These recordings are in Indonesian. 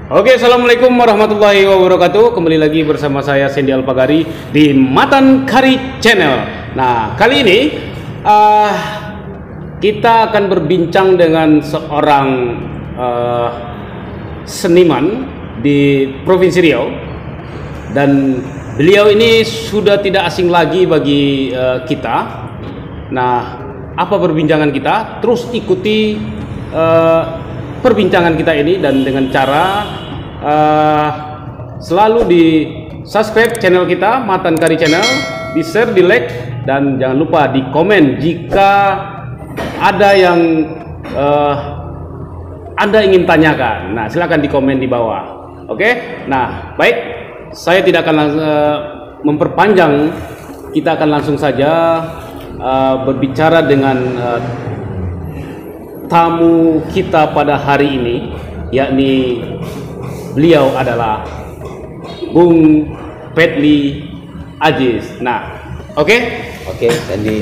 Oke, assalamualaikum warahmatullahi wabarakatuh. Kembali lagi bersama saya Sandy Alpagari di Matan Kari Channel. Nah, kali ini kita akan berbincang dengan seorang seniman di Provinsi Riau, dan beliau ini sudah tidak asing lagi bagi kita. Nah, apa perbincangan kita? Terus ikuti perbincangan kita ini, dan dengan cara selalu di subscribe channel kita Matan Kari Channel, di share, di like, dan jangan lupa di komen jika ada yang Anda ingin tanyakan. Nah, silakan di komen di bawah. Oke, nah baik, saya tidak akan memperpanjang, kita akan langsung saja berbicara dengan tamu kita pada hari ini, yakni beliau adalah Bung Pedly Aziz. Nah, oke, Sandy.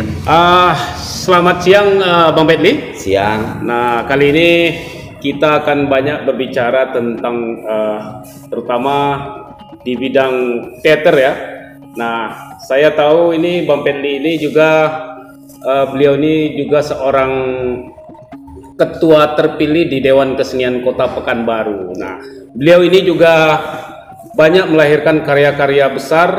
Selamat siang, Bang Pedly. Siang. Nah, kali ini kita akan banyak berbicara tentang terutama di bidang teater ya. Nah, saya tahu ini Bang Pedly ini juga beliau ini juga seorang ketua terpilih di Dewan Kesenian Kota Pekanbaru. Nah, beliau ini juga banyak melahirkan karya-karya besar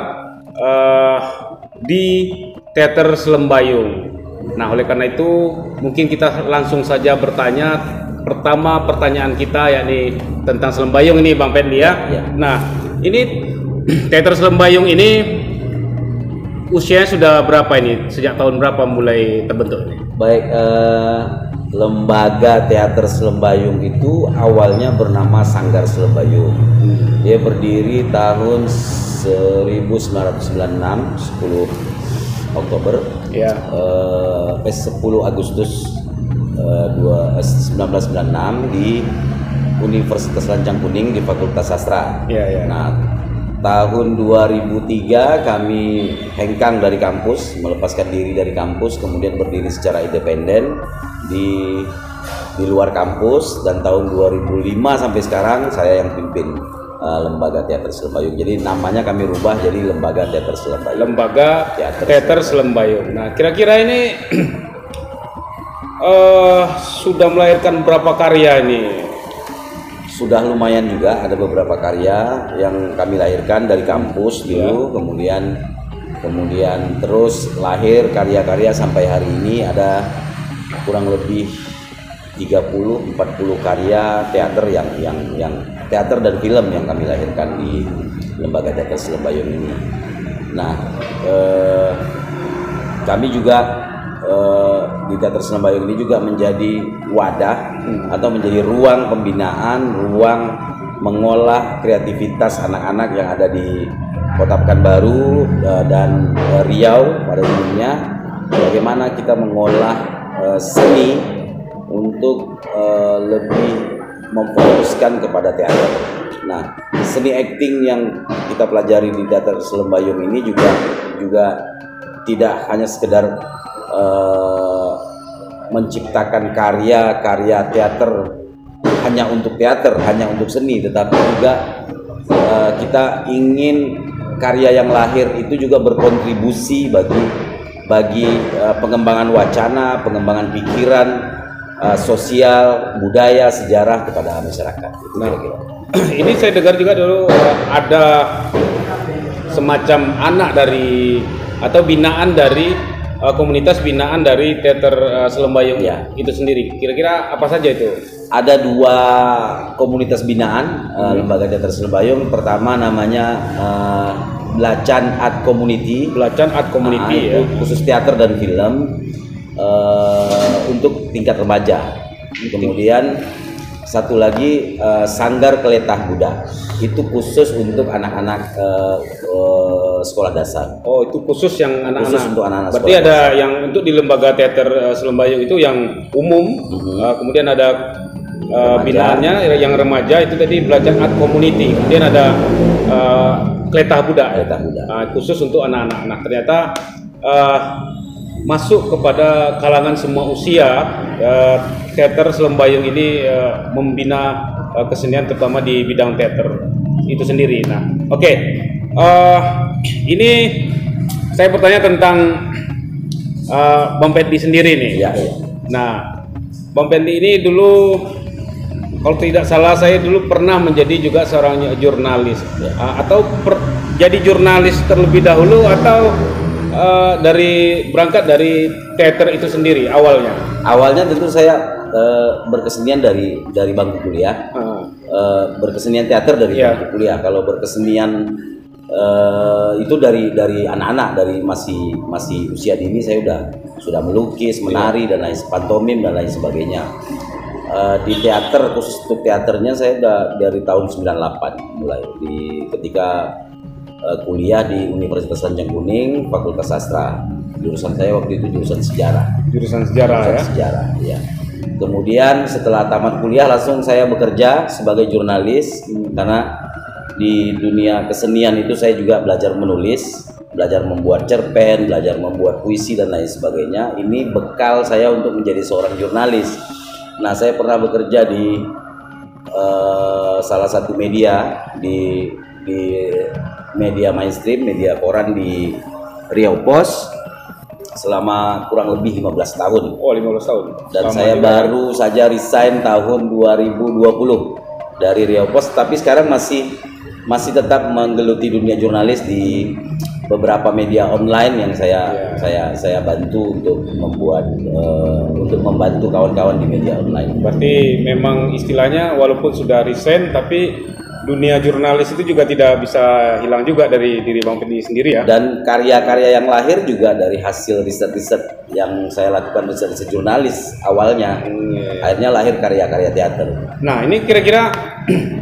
di teater Selembayung. Nah, oleh karena itu mungkin kita langsung saja bertanya. Pertama pertanyaan kita yakni tentang Selembayung ini, Bang Pedly ya. Nah, ini teater Selembayung ini usianya sudah berapa ini? Sejak tahun berapa mulai terbentuk ini? Baik, lembaga teater Selembayung itu awalnya bernama Sanggar Selembayung. Dia berdiri tahun 1996, 10 Oktober, ya. 10 Agustus 1996 di Universitas Lancang Kuning di Fakultas Sastra. Nah, tahun 2003 kami hengkang dari kampus, melepaskan diri dari kampus, kemudian berdiri secara independen di luar kampus, dan tahun 2005 sampai sekarang saya yang pimpin lembaga teater Selembayung. Jadi namanya kami rubah jadi lembaga teater Selembayung. Lembaga teater Selembayung. Nah, kira-kira ini sudah melahirkan berapa karya ini? Sudah lumayan juga, ada beberapa karya yang kami lahirkan dari kampus dulu, kemudian Kemudian terus lahir karya-karya sampai hari ini ada kurang lebih 30-40 karya teater yang teater dan film yang kami lahirkan di Lembaga Teater Selembayung ini. Nah, kami juga di Teater Selembayung ini juga menjadi wadah atau menjadi ruang pembinaan, ruang mengolah kreativitas anak-anak yang ada di Kota Pekanbaru dan Riau pada umumnya. Bagaimana kita mengolah seni untuk lebih memfokuskan kepada teater. Nah, seni acting yang kita pelajari di Teater Selembayung ini juga tidak hanya sekedar menciptakan karya-karya teater hanya untuk teater, hanya untuk seni, tetapi juga kita ingin karya yang lahir itu juga berkontribusi bagi pengembangan wacana, pengembangan pikiran, sosial, budaya, sejarah kepada masyarakat. Nah, ini saya dengar juga dulu ada semacam anak dari atau binaan dari komunitas binaan dari Teater Selembayung itu sendiri. Kira-kira apa saja itu? Ada 2 komunitas binaan Lembaga Teater Selembayung. Pertama namanya Belacan Art Community. Belacan Art Community ya. Khusus teater dan film untuk tingkat remaja. Kemudian satu lagi Sanggar Keletah Budak. Itu khusus untuk anak-anak sekolah dasar. Oh, itu khusus yang anak-anak. Khusus untuk anak-anak. Berarti ada dasar. Yang untuk di Lembaga Teater Selembayung itu yang umum, kemudian ada binaannya yang remaja itu tadi Belajar Art Community. Kemudian ada Keletah Budak. Khusus untuk anak-anak. Nah, ternyata masuk kepada kalangan semua usia. Teater Selembayung ini membina kesenian terutama di bidang teater itu sendiri. Nah, oke. Ini saya bertanya tentang Bang Pendi sendiri nih. Ya. Nah, Bang Pendi ini dulu, kalau tidak salah saya dulu pernah menjadi juga seorang jurnalis. Atau jadi jurnalis terlebih dahulu atau berangkat dari teater itu sendiri awalnya? Awalnya tentu saya berkesenian dari bangku kuliah, berkesenian teater dari bangku kuliah. Kalau berkesenian itu dari anak-anak, dari masih usia dini saya sudah melukis, menari dan lain pantomim dan lain sebagainya. Di teater, khusus untuk teaternya saya udah dari tahun 98 mulai ketika kuliah di Universitas Lanjang Kuning, Fakultas Sastra. Jurusan saya waktu itu jurusan sejarah. Jurusan sejarah. Sejarah, ya. Kemudian setelah tamat kuliah langsung saya bekerja sebagai jurnalis, karena di dunia kesenian itu saya juga belajar menulis, belajar membuat cerpen, belajar membuat puisi dan lain sebagainya. Ini bekal saya untuk menjadi seorang jurnalis. Nah, saya pernah bekerja di salah satu media di media mainstream, media koran di Riau Pos selama kurang lebih 15 tahun. Oh, 15 tahun. Dan saya baru saja resign tahun 2020 dari Riau Pos, tapi sekarang masih tetap menggeluti dunia jurnalis di beberapa media online yang saya bantu untuk membantu kawan-kawan di media online. Berarti memang istilahnya walaupun sudah resign tapi dunia jurnalis itu juga tidak bisa hilang juga dari diri Bang Pendi sendiri ya. Dan karya-karya yang lahir juga dari hasil riset-riset yang saya lakukan, riset-riset jurnalis awalnya. Akhirnya lahir karya-karya teater. Nah, ini kira-kira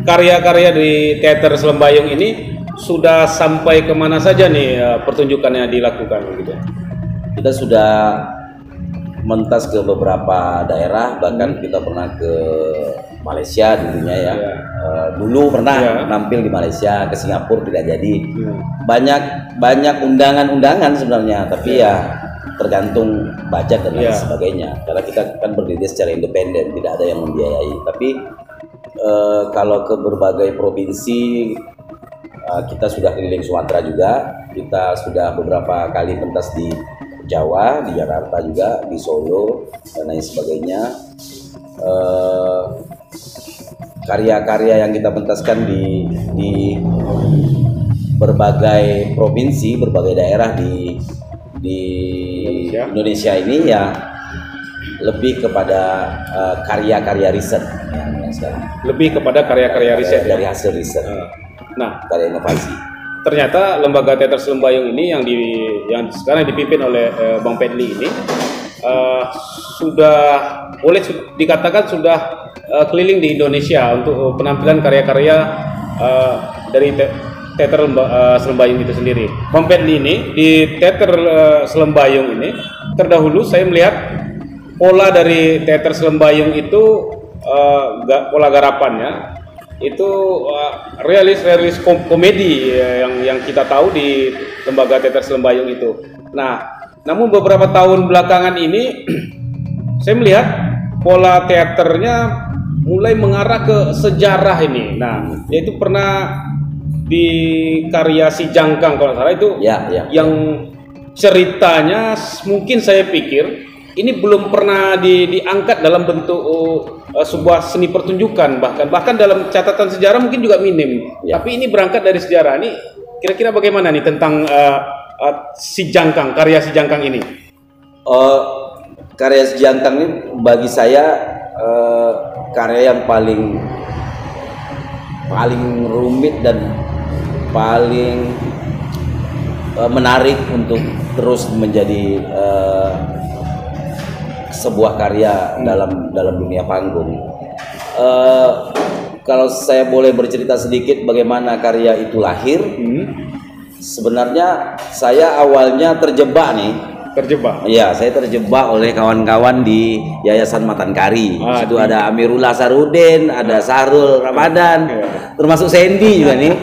karya-karya di Teater Selembayung ini sudah sampai kemana saja nih pertunjukannya dilakukan gitu? Kita sudah mentas ke beberapa daerah, bahkan kita pernah ke Malaysia dulunya ya. Dulu pernah nampil di Malaysia, ke Singapura tidak jadi. Banyak undangan-undangan sebenarnya, tapi ya tergantung budget dan lain sebagainya. Karena kita kan berdiri secara independen, tidak ada yang membiayai. Tapi kalau ke berbagai provinsi, kita sudah keliling Sumatera juga. Kita sudah beberapa kali pentas di Jawa, di Jakarta juga, di Solo dan lain sebagainya. Karya-karya yang kita pentaskan di berbagai provinsi, berbagai daerah di Indonesia ini ya lebih kepada karya-karya riset yang sekarang. Lebih kepada karya-karya riset dari hasil riset. Nah, karya inovasi. Ternyata lembaga teater Selembayung ini yang sekarang dipimpin oleh Bang Pedli ini sudah boleh dikatakan sudah keliling di Indonesia untuk penampilan karya-karya dari teater Selembayung itu sendiri. Bang Pedli ini di teater Selembayung ini terdahulu saya melihat pola dari teater Selembayung itu pola garapannya itu realis komedi yang kita tahu di lembaga teater Selembayung itu. Nah, namun beberapa tahun belakangan ini saya melihat pola teaternya mulai mengarah ke sejarah ini. Nah, yaitu pernah di karya Si Jangkang kalau salah itu yang ceritanya mungkin saya pikir ini belum pernah diangkat dalam bentuk sebuah seni pertunjukan, bahkan dalam catatan sejarah mungkin juga minim. Tapi ini berangkat dari sejarah. Ini kira-kira bagaimana nih tentang Si Jangkang, karya Si Jangkang ini? Karya Si Jangkang ini bagi saya karya yang paling rumit dan paling menarik untuk terus menjadi sebuah karya dalam dunia panggung. Kalau saya boleh bercerita sedikit bagaimana karya itu lahir, sebenarnya saya awalnya terjebak. Iya, saya terjebak oleh kawan-kawan di Yayasan Matankari. Itu ada Amirullah Sarudin, ada Sahrul Ramadan, termasuk Sandy juga nih.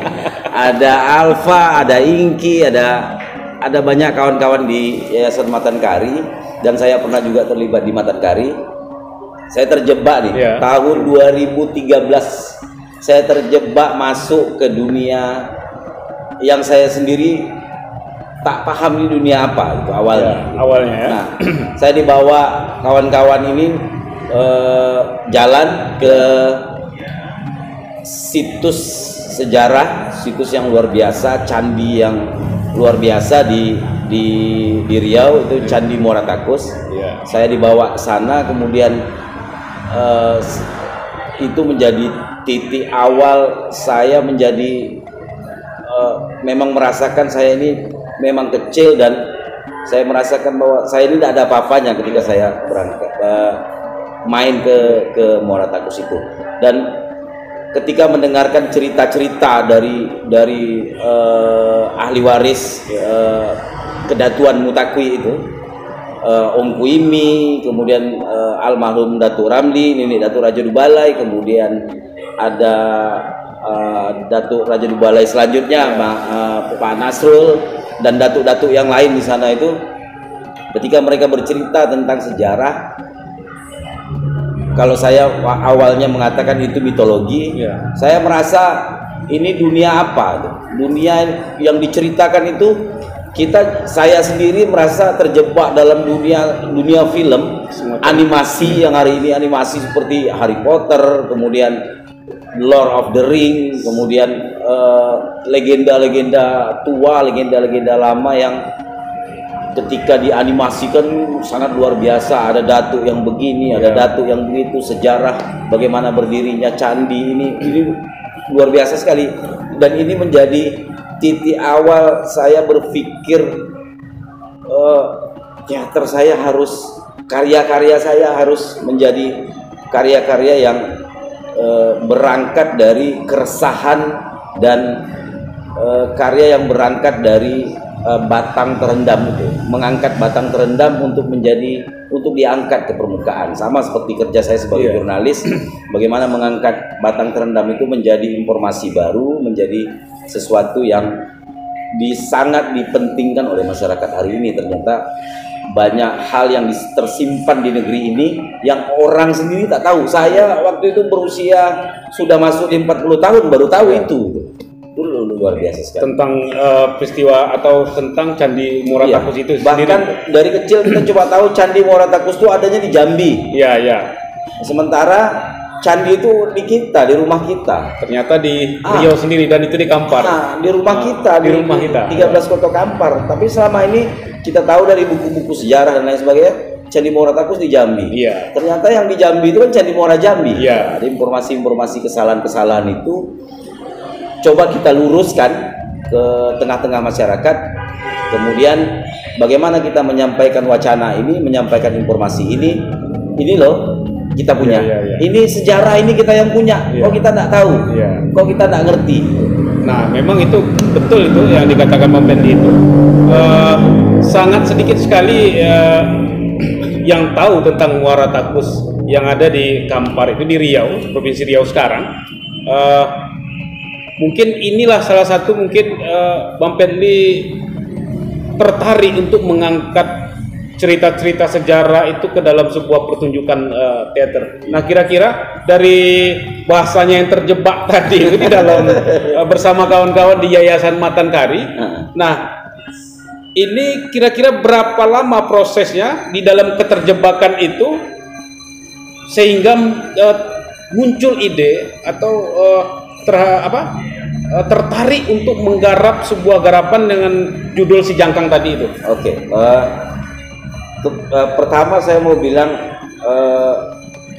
Ada Alfa, ada Inki, ada banyak kawan-kawan di Yayasan Matankari. Dan saya pernah juga terlibat di Matankari. Saya terjebak nih, tahun 2013 saya terjebak masuk ke dunia yang saya sendiri tak paham di dunia apa itu awalnya. Nah, saya dibawa kawan-kawan ini jalan ke situs sejarah, situs yang luar biasa, candi yang luar biasa di Riau, itu Candi Muara Takus. Saya dibawa ke sana, kemudian itu menjadi titik awal saya menjadi memang merasakan saya ini memang kecil, dan saya merasakan bahwa saya ini tidak ada apa-apanya ketika saya berangkat main ke Muara Takus itu. Dan ketika mendengarkan cerita-cerita dari ahli waris Kedatuan Mutakui itu, Om Kuimi, kemudian almarhum Datuk Ramli, Nenek Datuk Raja Dubalai, kemudian ada Datuk Raja Dubalai selanjutnya Pak Nasrul, dan datuk-datuk yang lain di sana itu, ketika mereka bercerita tentang sejarah, kalau saya awalnya mengatakan itu mitologi, saya merasa ini dunia apa? Dunia yang diceritakan itu saya sendiri merasa terjebak dalam dunia film, animasi yang hari ini animasi seperti Harry Potter, kemudian Lord of the Ring, kemudian legenda-legenda tua, legenda-legenda lama yang ketika dianimasikan sangat luar biasa. Ada datuk yang begini, ada datuk yang begitu, sejarah bagaimana berdirinya candi ini luar biasa sekali. Dan ini menjadi titik awal saya berpikir teater saya harus, karya-karya saya harus menjadi karya-karya yang berangkat dari keresahan dan karya yang berangkat dari batang terendam itu, mengangkat batang terendam untuk diangkat ke permukaan. Sama seperti kerja saya sebagai jurnalis, bagaimana mengangkat batang terendam itu menjadi informasi baru, menjadi sesuatu yang sangat dipentingkan oleh masyarakat hari ini. Ternyata banyak hal yang tersimpan di negeri ini yang orang sendiri tak tahu. Saya waktu itu berusia sudah masuk di 40 tahun baru tahu itu luar biasa sekali. Tentang peristiwa atau tentang Candi Muara Takus itu sendiri. Bahkan dari kecil kita coba tahu Candi Muara Takus itu adanya di Jambi. Iya. Sementara candi itu di kita, di rumah kita. Ternyata di Riau sendiri dan itu di Kampar. Nah, di rumah kita, di rumah kita. 13 Koto Kampar. Tapi selama ini kita tahu dari buku-buku sejarah dan lain sebagainya, Candi Muara Takus di Jambi. Iya. Ternyata yang di Jambi itu kan Candi Muara Jambi. Iya. Ada informasi-informasi kesalahan-kesalahan itu coba kita luruskan ke tengah-tengah masyarakat. Kemudian bagaimana kita menyampaikan wacana ini, menyampaikan informasi ini loh kita punya. Ini sejarah ini kita yang punya. Kok kita nggak tahu? Kok kita nggak ngerti? Nah, memang itu betul itu yang dikatakan Bang Pendi itu. Sangat sedikit sekali yang tahu tentang Muara Takus yang ada di Kampar itu di Riau, Provinsi Riau sekarang. Mungkin inilah salah satu mungkin Bang Pendi tertarik untuk mengangkat cerita-cerita sejarah itu ke dalam sebuah pertunjukan teater. Nah, kira-kira dari bahasanya yang terjebak tadi itu di dalam bersama kawan-kawan di Yayasan Matankari. Nah, ini kira-kira berapa lama prosesnya di dalam keterjebakan itu sehingga muncul ide atau tertarik untuk menggarap sebuah garapan dengan judul Si Jangkang tadi itu? Oke. Pertama saya mau bilang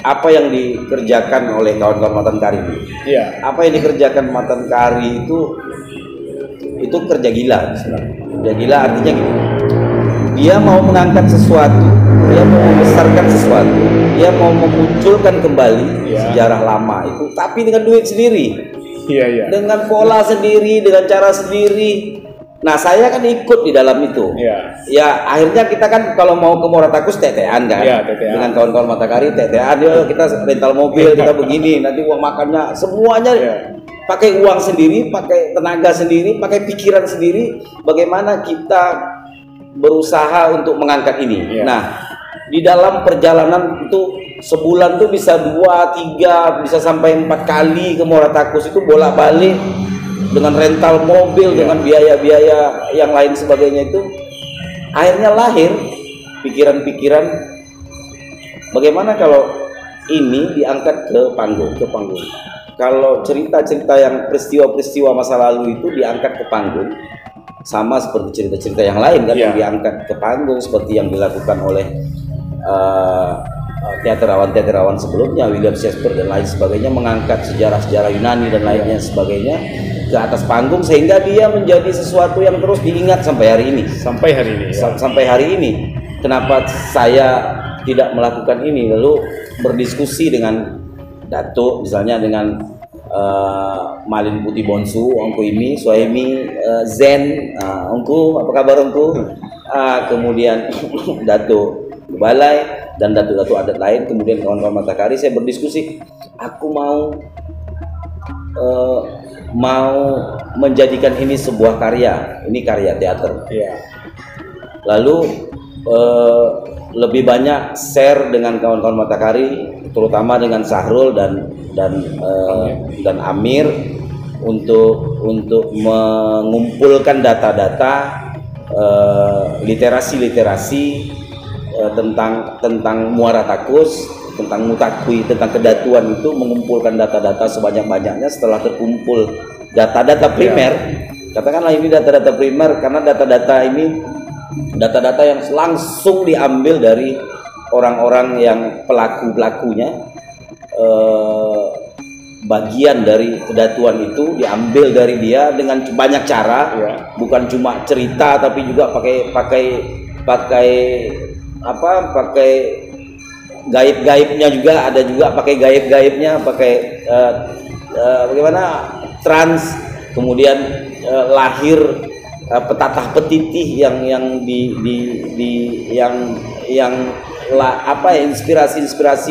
apa yang dikerjakan oleh kawan-kawan Matankari dulu. Iya. Apa yang dikerjakan Matankari itu kerja gila sebenarnya. Kerja gila artinya gini. Dia mau mengangkat sesuatu, dia mau membesarkan sesuatu, dia mau memunculkan kembali sejarah lama itu, tapi dengan duit sendiri. Iya. Dengan pola sendiri, dengan cara sendiri. Nah, saya kan ikut di dalam itu. Ya, akhirnya kita kan kalau mau ke Muara Takus tetean kan. Dengan kawan-kawan Matankari tetean, kita rental mobil, kita begini, nanti uang makannya semuanya pakai uang sendiri, pakai tenaga sendiri, pakai pikiran sendiri. Bagaimana kita berusaha untuk mengangkat ini. Nah, di dalam perjalanan itu sebulan tuh bisa 2, 3, bisa sampai 4 kali ke Muara Takus itu bolak-balik dengan rental mobil, dengan biaya-biaya yang lain sebagainya itu. Akhirnya lahir pikiran-pikiran bagaimana kalau ini diangkat ke panggung. Kalau cerita-cerita yang peristiwa-peristiwa masa lalu itu diangkat ke panggung, sama seperti cerita-cerita yang lain kan yang diangkat ke panggung seperti yang dilakukan oleh teaterawan sebelumnya, William Shakespeare dan lain sebagainya, mengangkat sejarah-sejarah Yunani dan lainnya sebagainya ke atas panggung sehingga dia menjadi sesuatu yang terus diingat sampai hari ini. Sampai hari ini. Kenapa saya tidak melakukan ini? Lalu berdiskusi dengan Datuk, misalnya dengan Malin Putih Bonsu, Ongku Imi, Suhaimi, Zen, Ongku, apa kabar Ongku? Kemudian Datuk Balai dan datuk-datuk adat lain, kemudian kawan-kawan Matankari, saya berdiskusi. Aku mau menjadikan ini sebuah karya, ini karya teater. Lalu lebih banyak share dengan kawan-kawan Matankari, terutama dengan Sahrul dan Amir untuk mengumpulkan data-data literasi tentang Muara Takus, tentang Mutakui, tentang kedatuan itu, mengumpulkan data-data sebanyak-banyaknya. Setelah terkumpul data-data primer, katakanlah ini data-data primer, karena data-data ini data-data yang langsung diambil dari orang-orang yang pelakunya, bagian dari kedatuan itu diambil dari dia dengan banyak cara, bukan cuma cerita tapi juga pakai gaib-gaibnya juga, ada juga pakai gaib-gaibnya, pakai bagaimana trans, kemudian lahir petatah petitih inspirasi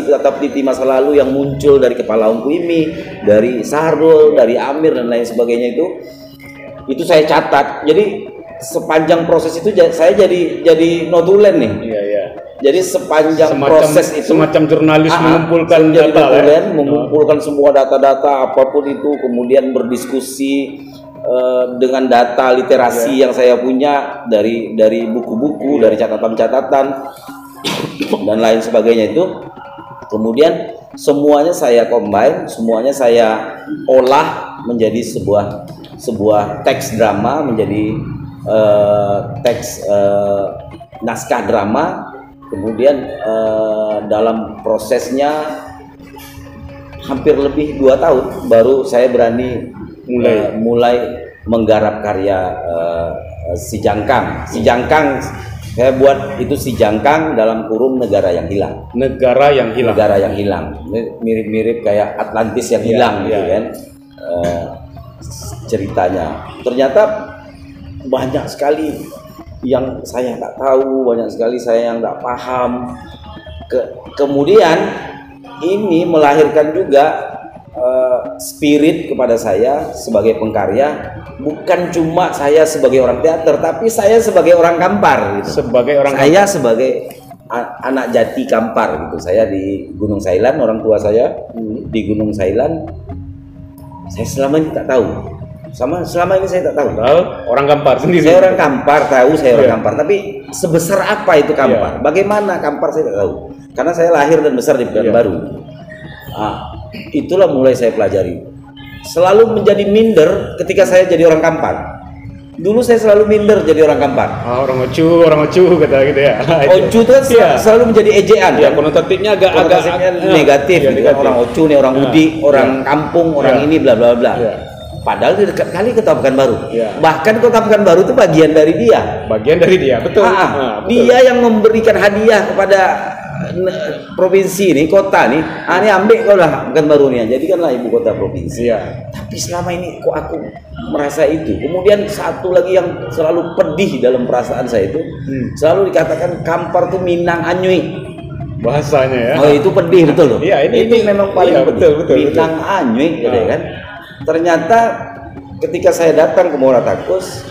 petatah petitih masa lalu yang muncul dari kepala Ongku Imi, dari Sahrul, dari Amir dan lain sebagainya itu saya catat. Jadi sepanjang proses itu saya jadi notulen nih. Jadi sepanjang proses itu semacam jurnalis mengumpulkan data, mengumpulkan semua data-data apapun itu, kemudian berdiskusi dengan data literasi yang saya punya dari buku-buku, dari catatan-catatan dan lain sebagainya itu. Kemudian semuanya saya combine, semuanya saya olah menjadi sebuah teks drama, menjadi teks naskah drama. Kemudian dalam prosesnya hampir lebih 2 tahun baru saya berani mulai menggarap karya Si Jangkang. Si Jangkang saya buat itu Si Jangkang dalam kurung Negara yang Hilang. Negara yang Hilang. Negara yang Hilang. Mirip-mirip kayak Atlantis yang hilang gitu kan. Ceritanya. Ternyata banyak sekali yang saya nggak tahu, banyak sekali saya yang nggak paham. Kemudian ini melahirkan juga spirit kepada saya sebagai pengkarya, bukan cuma saya sebagai orang teater, tapi saya sebagai orang Kampar gitu. Sebagai anak jati Kampar gitu. Saya di Gunung Sailan, orang tua saya di Gunung Sailan. Saya selama ini tak tahu. Selama ini saya tak tahu. Orang Kampar sendiri. Saya orang Kampar, tahu saya orang Kampar, tapi sebesar apa itu Kampar? Bagaimana Kampar saya tak tahu. Karena saya lahir dan besar di Pekanbaru. Itulah mulai saya pelajari. Selalu menjadi minder ketika saya jadi orang Kampar. Dulu saya selalu minder jadi orang Kampar. Orang ocu kata gitu ya. Ocu itu kan selalu menjadi ejaan. Ya, konotatifnya agak negatif. Gitu kan. Orang ocu nih, orang udik, orang kampung, orang ini bla bla bla. Padahal di dekat kali Kota Pekanbaru. Bahkan Kota Pekanbaru itu bagian dari dia. Betul. Betul. Dia yang memberikan hadiah kepada provinsi ini, kota nih. Ini ambil kau lah Pekanbaru nih. Jadikanlah ibu kota provinsi. Tapi selama ini kok aku merasa itu. Kemudian satu lagi yang selalu pedih dalam perasaan saya itu, selalu dikatakan Kampar tuh Minang Anyuy. Bahasanya ya. Oh, itu pedih betul loh. Itu memang paling pedih. Betul. Minang Anyuy gitu kan. Ternyata ketika saya datang ke Muaratakus,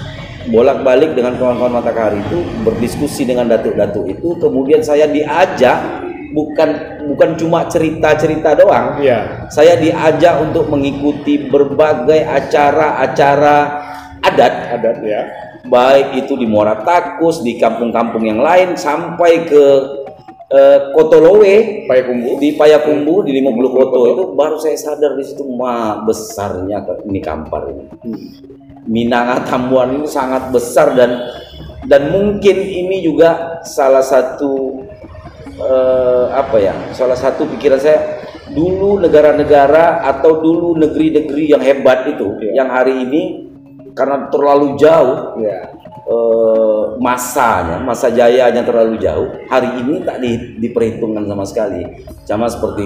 bolak-balik dengan kawan-kawan Matahari itu berdiskusi dengan datuk-datuk itu, kemudian saya diajak bukan cuma cerita-cerita doang. Saya diajak untuk mengikuti berbagai acara-acara adat ya. Baik itu di Muaratakus, di kampung-kampung yang lain, sampai ke Kotolowe, di Payakumbu di 50 Koto itu baru saya sadar di situ besarnya ini Kampar ini. Minanga Tambuan ini sangat besar dan mungkin ini juga salah satu salah satu pikiran saya dulu negara-negara atau dulu negeri-negeri yang hebat itu yang hari ini karena terlalu jauh masa jayanya terlalu jauh, hari ini tak diperhitungkan sama sekali. Sama seperti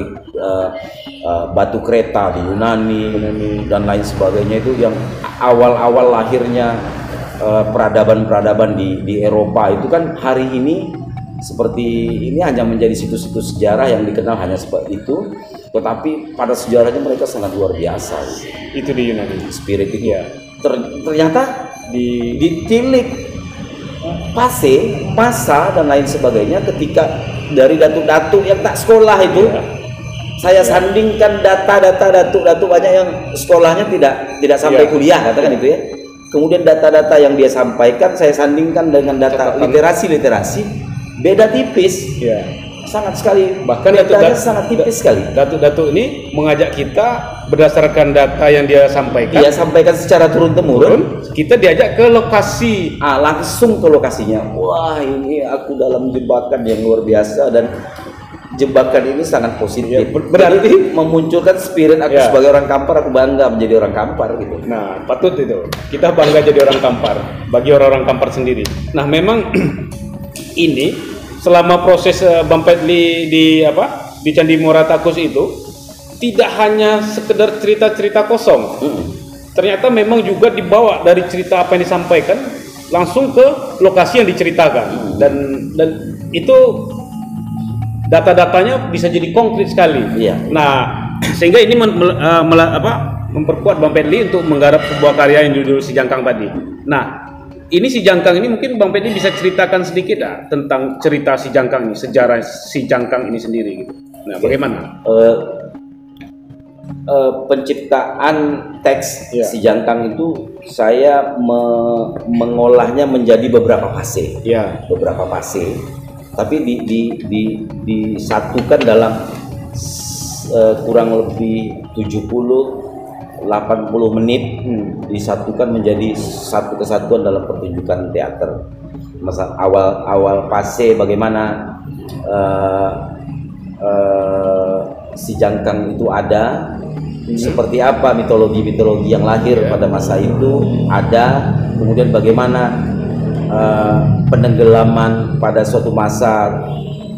batu kereta di Yunani dan lain sebagainya itu yang awal-awal lahirnya peradaban-peradaban di Eropa itu kan hari ini seperti ini hanya menjadi situs-situs sejarah yang dikenal hanya seperti itu, tetapi pada sejarahnya mereka sangat luar biasa. Itu di Yunani spirit itu ternyata ditilik masa dan lain sebagainya ketika dari datuk-datuk yang tak sekolah itu saya sandingkan data-data datuk-datuk banyak yang sekolahnya tidak sampai kuliah katakan itu ya. Kemudian data-data yang dia sampaikan saya sandingkan dengan data literasi beda tipis. Sangat sekali, bahkan datanya sangat tipis sekali. Datuk-datuk ini mengajak kita berdasarkan data yang dia sampaikan. Dia sampaikan secara turun-temurun. Kita diajak ke lokasi, langsung ke lokasinya. Wah, ini aku dalam jebakan yang luar biasa dan jebakan ini sangat positif. Berarti memunculkan spirit aku sebagai orang Kampar. Aku bangga menjadi orang Kampar gitu. Nah, patut itu. Kita bangga jadi orang Kampar bagi orang-orang Kampar sendiri. Nah, memang ini selama proses Bang Pedli di Candi Muaratakus itu tidak hanya sekedar cerita-cerita kosong. Ternyata memang juga dibawa dari cerita apa yang disampaikan langsung ke lokasi yang diceritakan dan itu data-datanya bisa jadi konkret sekali. Nah, sehingga ini memperkuat Bang Pedli untuk menggarap sebuah karya yang judul Si Jangkang tadi. Nah, ini Si Jangkang ini mungkin Bang Pedli bisa ceritakan sedikit tentang cerita Si Jangkang ini, sejarah Si Jangkang ini sendiri gitu. Nah, bagaimana? Penciptaan teks Si Jangkang itu saya mengolahnya menjadi beberapa fase. Tapi disatukan dalam kurang lebih 70-80 menit disatukan menjadi satu kesatuan dalam pertunjukan teater. Masa awal fase bagaimana si Jangkang itu ada, seperti apa mitologi yang lahir pada masa itu ada, kemudian bagaimana penenggelaman pada suatu masa,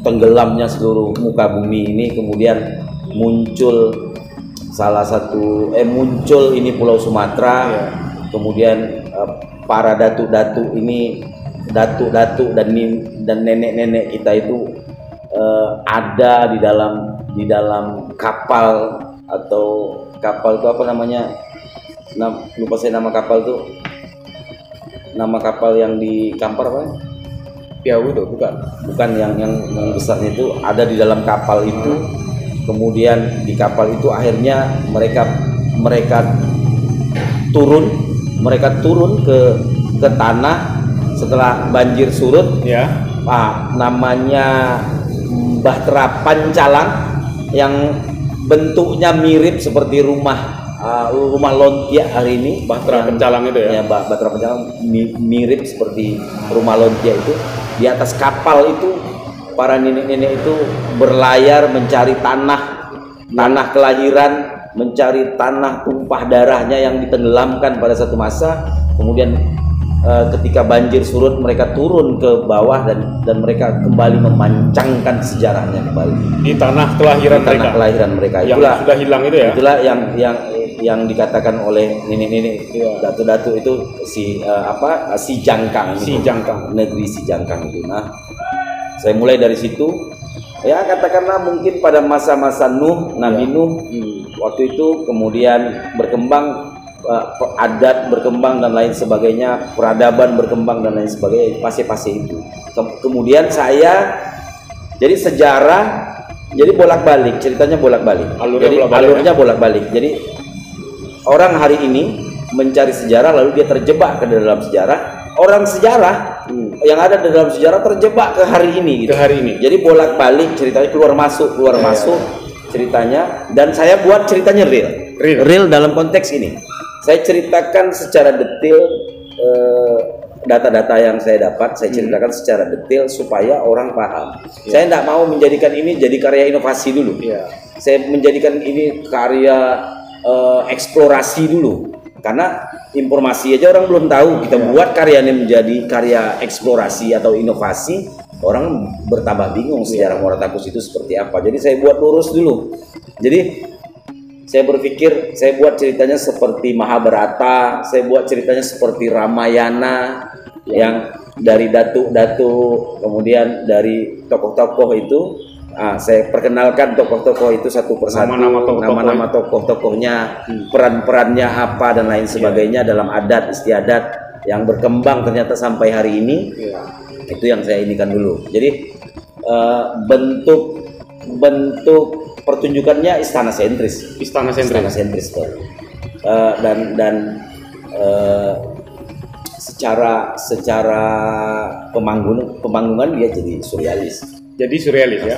tenggelamnya seluruh muka bumi ini, kemudian muncul muncul ini Pulau Sumatera, kemudian para datu-datu ini, datu-datu dan nenek-nenek kita itu ada di dalam kapal, atau kapal itu apa namanya, lupa saya nama kapal tuh, nama kapal yang di Kampar apa? Piau itu bukan yang besarnya itu ada di dalam kapal itu. Kemudian di kapal itu akhirnya mereka turun ke tanah setelah banjir surut ya. Namanya Bahtera Pancalang, yang bentuknya mirip seperti rumah Lontia hari ini. Bahtera Pancalang itu ya? Bahtera Pancalang mirip seperti rumah Lontia itu. Di atas kapal itu para nenek-nenek itu berlayar mencari tanah kelahiran, mencari tanah tumpah darahnya yang ditenggelamkan pada satu masa. Kemudian ketika banjir surut mereka turun ke bawah dan mereka kembali memancangkan sejarahnya kembali di tanah kelahiran mereka. Itulah sudah hilang itu ya. Itulah yang dikatakan oleh nenek-nenek datu-datu itu si Jangkang, negeri si Jangkang itu. Nah, saya mulai dari situ. Ya, katakanlah mungkin pada masa-masa Nabi Nuh waktu itu, kemudian berkembang adat berkembang dan lain sebagainya, peradaban berkembang dan lain sebagainya, fase-fase itu. Kemudian saya jadi sejarah, jadi bolak-balik, ceritanya bolak-balik. Alurnya bolak-balik. Jadi orang hari ini mencari sejarah lalu dia terjebak ke dalam sejarah. Orang sejarah yang ada di dalam sejarah terjebak ke hari ini gitu. Jadi bolak-balik ceritanya, keluar masuk ceritanya, dan saya buat ceritanya real dalam konteks ini. Saya ceritakan secara detail data-data yang saya dapat, saya ceritakan secara detail supaya orang paham. Saya tidak mau menjadikan ini jadi karya inovasi dulu. Saya menjadikan ini karya eksplorasi dulu. Karena informasi aja orang belum tahu, kita buat karyanya menjadi karya eksplorasi atau inovasi, orang bertambah bingung sejarah Muaratakus itu seperti apa. Jadi saya buat lurus dulu. Jadi saya berpikir, saya buat ceritanya seperti Mahabharata, saya buat ceritanya seperti Ramayana, yang dari datu-datu, kemudian dari tokoh-tokoh itu. Saya perkenalkan tokoh-tokoh itu satu persatu, nama-nama tokoh-tokohnya, peran-perannya apa dan lain sebagainya dalam adat istiadat yang berkembang ternyata sampai hari ini. Itu yang saya inikan dulu. Jadi bentuk pertunjukannya istana sentris dan secara pemanggungan dia jadi surrealis. Jadi surrealis ya.